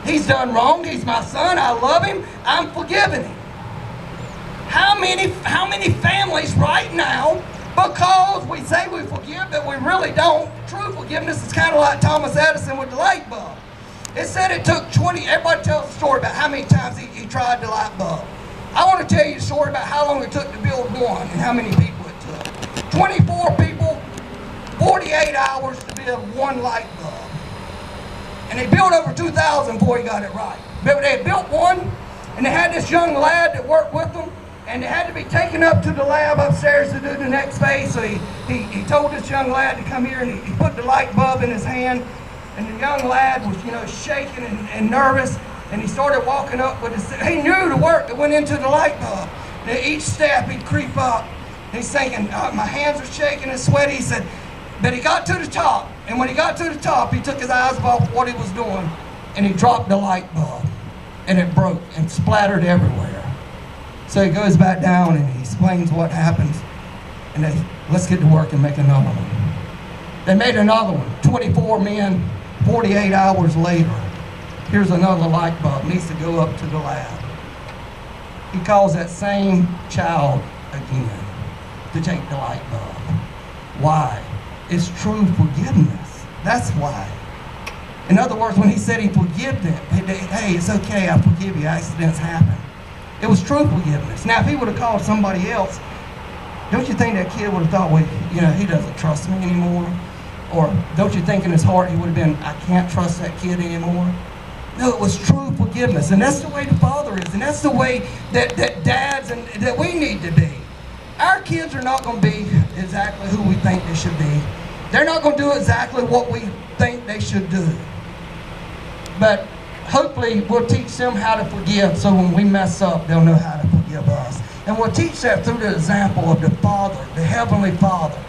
He's done wrong. He's my son. I love him. I'm forgiving him. How many families right now, because we say we forgive, but we really don't? True forgiveness is kind of like Thomas Edison with the light bulb. It said it took 20, everybody tells a story about how many times he tried the light bulb. I want to tell you a story about how long it took to build one and how many people it took. 24 people, 48 hours to build one light bulb. And they built over 2,000 before he got it right. But they had built one, and they had this young lad that worked with them, and they had to be taken up to the lab upstairs to do the next phase. So he told this young lad to come here, and he put the light bulb in his hand, and the young lad was, shaking and nervous, and he started walking up with his, he knew the work that went into the light bulb. And each step he'd creep up, he's thinking, oh, my hands are shaking and sweaty. He said, but he got to the top, and when he got to the top, he took his eyes off what he was doing, and he dropped the light bulb, and it broke and splattered everywhere. So he goes back down and he explains what happens, and let's get to work and make another one. They made another one, 24 men, 48 hours later. Here's another light bulb, needs to go up to the lab. He calls that same child again to take the light bulb. Why? It's true forgiveness. That's why. In other words, when he said he forgave them, hey, it's okay, I forgive you, accidents happen. It was true forgiveness. Now, if he would have called somebody else, don't you think that kid would have thought, well, he doesn't trust me anymore? Or don't you think in his heart he would have been, I can't trust that kid anymore? No, it was true forgiveness. And that's the way the Father is. And that's the way that dads and that we need to be. Our kids are not going to be exactly who we think they should be. They're not going to do exactly what we think they should do. But hopefully we'll teach them how to forgive, so when we mess up, they'll know how to forgive us. And we'll teach that through the example of the Father, the Heavenly Father.